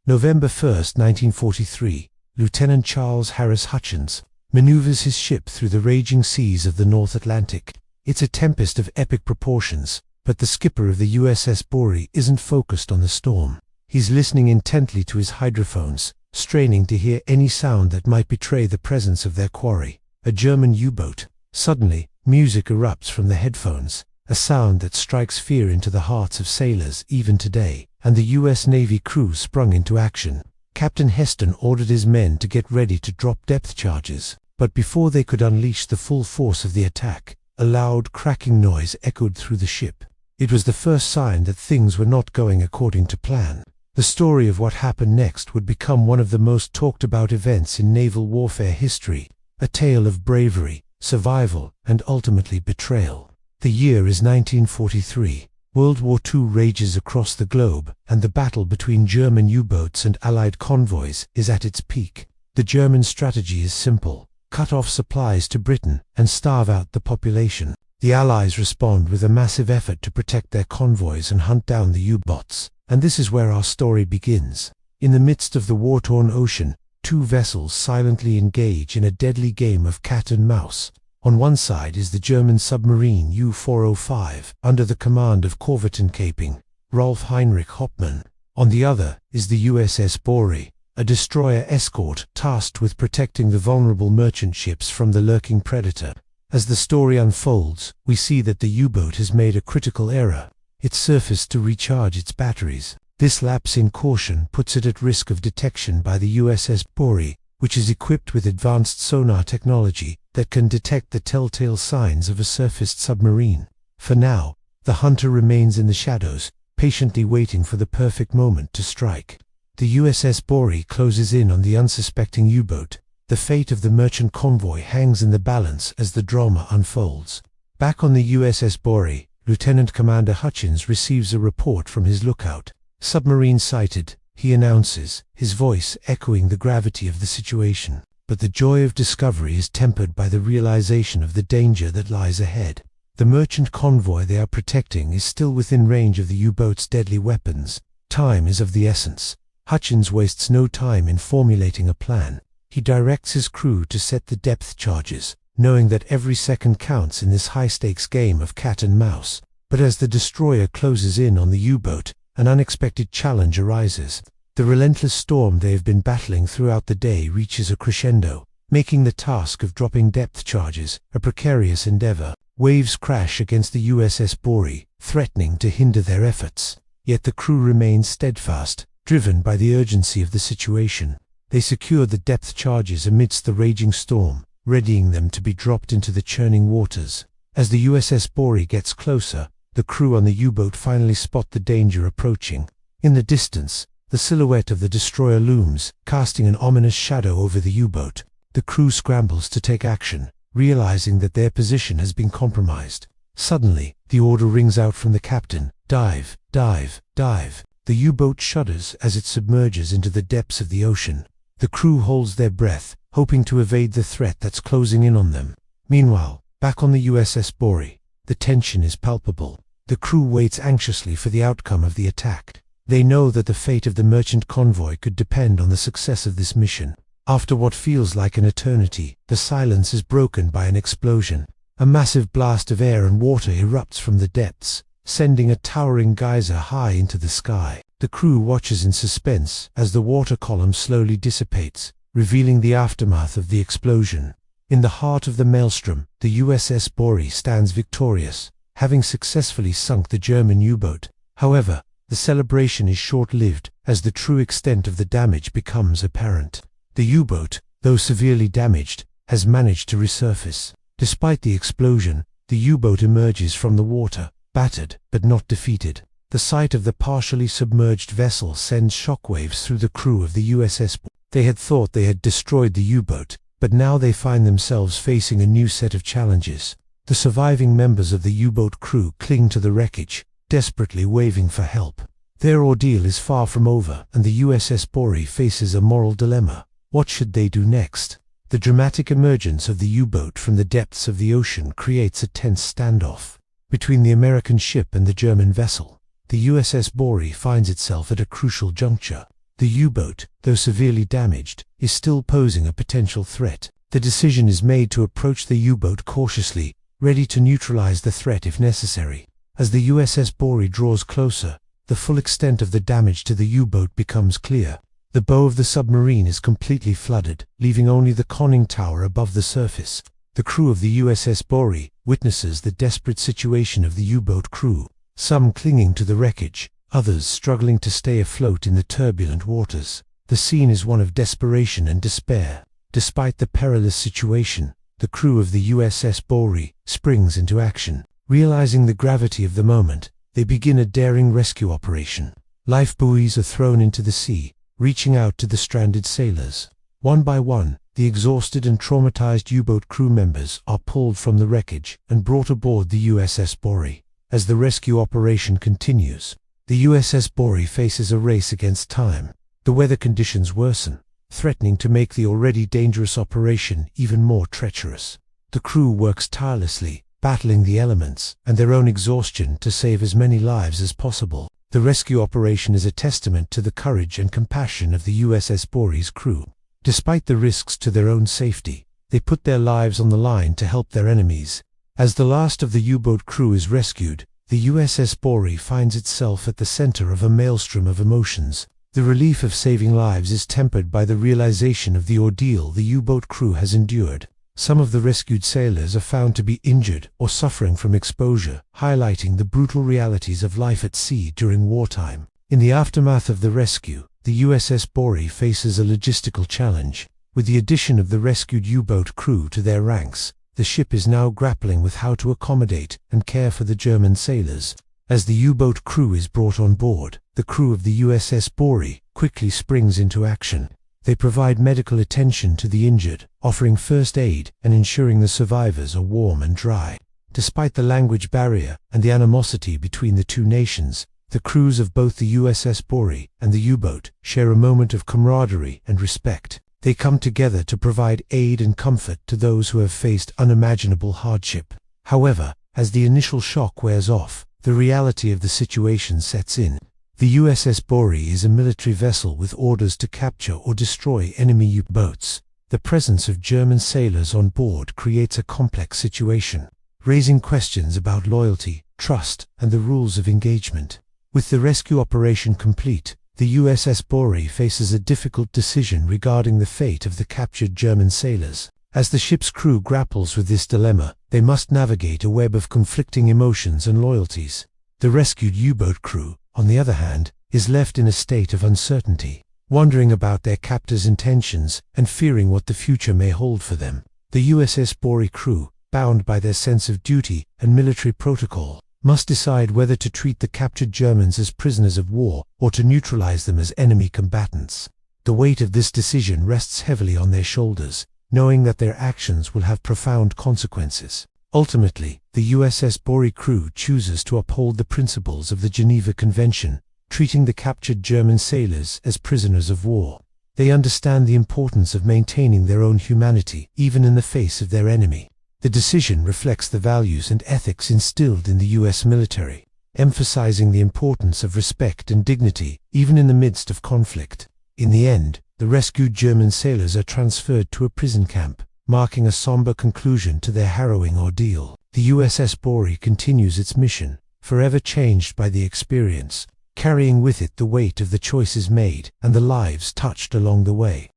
November 1, 1943, Lieutenant Charles Harris Hutchins maneuvers his ship through the raging seas of the North Atlantic. It's a tempest of epic proportions, but the skipper of the USS Bory isn't focused on the storm. He's listening intently to his hydrophones, straining to hear any sound that might betray the presence of their quarry, a German U-boat. Suddenly, music erupts from the headphones, a sound that strikes fear into the hearts of sailors even today, and the U.S. Navy crew sprung into action. Captain Heston ordered his men to get ready to drop depth charges, but before they could unleash the full force of the attack, a loud cracking noise echoed through the ship. It was the first sign that things were not going according to plan. The story of what happened next would become one of the most talked about events in naval warfare history, a tale of bravery, survival, and ultimately betrayal. The year is 1943. World War II rages across the globe, and the battle between German U-boats and Allied convoys is at its peak. The German strategy is simple: cut off supplies to Britain and starve out the population. The Allies respond with a massive effort to protect their convoys and hunt down the U-boats. And this is where our story begins. In the midst of the war-torn ocean, two vessels silently engage in a deadly game of cat and mouse. On one side is the German submarine U-405, under the command of Korvettenkapitän Rolf Heinrich Hoppmann. On the other is the USS Bory, a destroyer escort tasked with protecting the vulnerable merchant ships from the lurking predator. As the story unfolds, we see that the U-boat has made a critical error. It surfaced to recharge its batteries. This lapse in caution puts it at risk of detection by the USS Bory, which is equipped with advanced sonar technology that can detect the telltale signs of a surfaced submarine. For now, the hunter remains in the shadows, patiently waiting for the perfect moment to strike. The USS Bory closes in on the unsuspecting U-boat. The fate of the merchant convoy hangs in the balance as the drama unfolds. Back on the USS Bory, Lieutenant Commander Hutchins receives a report from his lookout. "Submarine sighted," he announces, his voice echoing the gravity of the situation. But the joy of discovery is tempered by the realization of the danger that lies ahead. The merchant convoy they are protecting is still within range of the U-boat's deadly weapons. Time is of the essence. Hutchins wastes no time in formulating a plan. He directs his crew to set the depth charges, knowing that every second counts in this high-stakes game of cat and mouse. But as the destroyer closes in on the U-boat, an unexpected challenge arises. The relentless storm they have been battling throughout the day reaches a crescendo, making the task of dropping depth charges a precarious endeavor. Waves crash against the USS Bory, threatening to hinder their efforts. Yet the crew remains steadfast, driven by the urgency of the situation. They secure the depth charges amidst the raging storm, readying them to be dropped into the churning waters. As the USS Bory gets closer, the crew on the U-boat finally spot the danger approaching. In the distance, the silhouette of the destroyer looms, casting an ominous shadow over the U-boat. The crew scrambles to take action, realizing that their position has been compromised. Suddenly, the order rings out from the captain: "Dive, dive, dive." The U-boat shudders as it submerges into the depths of the ocean. The crew holds their breath, hoping to evade the threat that's closing in on them. Meanwhile, back on the USS Bory, the tension is palpable. The crew waits anxiously for the outcome of the attack. They know that the fate of the merchant convoy could depend on the success of this mission. After what feels like an eternity, the silence is broken by an explosion. A massive blast of air and water erupts from the depths, sending a towering geyser high into the sky. The crew watches in suspense as the water column slowly dissipates, revealing the aftermath of the explosion. In the heart of the maelstrom, the USS Bory stands victorious, having successfully sunk the German U-boat. However, the celebration is short-lived as the true extent of the damage becomes apparent. The U-boat, though severely damaged, has managed to resurface. Despite the explosion, the U-boat emerges from the water, battered but not defeated. The sight of the partially submerged vessel sends shockwaves through the crew of the USS Bory. They had thought they had destroyed the U-boat, but now they find themselves facing a new set of challenges. The surviving members of the U-boat crew cling to the wreckage, desperately waving for help. Their ordeal is far from over, and the USS Bory faces a moral dilemma. What should they do next? The dramatic emergence of the U-boat from the depths of the ocean creates a tense standoff between the American ship and the German vessel. The USS Bory finds itself at a crucial juncture. The U-boat, though severely damaged, is still posing a potential threat. The decision is made to approach the U-boat cautiously, ready to neutralize the threat if necessary. As the USS Bory draws closer, the full extent of the damage to the U-boat becomes clear. The bow of the submarine is completely flooded, leaving only the conning tower above the surface. The crew of the USS Bory witnesses the desperate situation of the U-boat crew, some clinging to the wreckage, others struggling to stay afloat in the turbulent waters. The scene is one of desperation and despair. Despite the perilous situation, the crew of the USS Bory springs into action. Realizing the gravity of the moment, they begin a daring rescue operation. Life buoys are thrown into the sea, reaching out to the stranded sailors. One by one, the exhausted and traumatized U-boat crew members are pulled from the wreckage and brought aboard the USS Bory. As the rescue operation continues, the USS Bory faces a race against time. The weather conditions worsen, threatening to make the already dangerous operation even more treacherous. The crew works tirelessly, battling the elements and their own exhaustion to save as many lives as possible. The rescue operation is a testament to the courage and compassion of the USS Bory's crew. Despite the risks to their own safety, they put their lives on the line to help their enemies. As the last of the U-boat crew is rescued, the USS Bory finds itself at the center of a maelstrom of emotions. The relief of saving lives is tempered by the realization of the ordeal the U-boat crew has endured. Some of the rescued sailors are found to be injured or suffering from exposure, highlighting the brutal realities of life at sea during wartime. In the aftermath of the rescue, the USS Bory faces a logistical challenge. With the addition of the rescued U-boat crew to their ranks, the ship is now grappling with how to accommodate and care for the German sailors. As the U-boat crew is brought on board, the crew of the USS Bory quickly springs into action. They provide medical attention to the injured, offering first aid and ensuring the survivors are warm and dry. Despite the language barrier and the animosity between the two nations, the crews of both the USS Bory and the U-boat share a moment of camaraderie and respect. They come together to provide aid and comfort to those who have faced unimaginable hardship. However, as the initial shock wears off, the reality of the situation sets in. The USS Bory is a military vessel with orders to capture or destroy enemy U-boats. The presence of German sailors on board creates a complex situation, raising questions about loyalty, trust, and the rules of engagement. With the rescue operation complete, the USS Bory faces a difficult decision regarding the fate of the captured German sailors. As the ship's crew grapples with this dilemma, they must navigate a web of conflicting emotions and loyalties. The rescued U-boat crew, on the other hand, is left in a state of uncertainty, wondering about their captor's intentions and fearing what the future may hold for them. The USS Bory crew, bound by their sense of duty and military protocol, must decide whether to treat the captured Germans as prisoners of war or to neutralize them as enemy combatants. The weight of this decision rests heavily on their shoulders, knowing that their actions will have profound consequences. Ultimately, the USS Bory crew chooses to uphold the principles of the Geneva Convention, treating the captured German sailors as prisoners of war. They understand the importance of maintaining their own humanity, even in the face of their enemy. The decision reflects the values and ethics instilled in the US military, emphasizing the importance of respect and dignity, even in the midst of conflict. In the end, the rescued German sailors are transferred to a prison camp, marking a somber conclusion to their harrowing ordeal. The USS Bory continues its mission, forever changed by the experience, carrying with it the weight of the choices made and the lives touched along the way.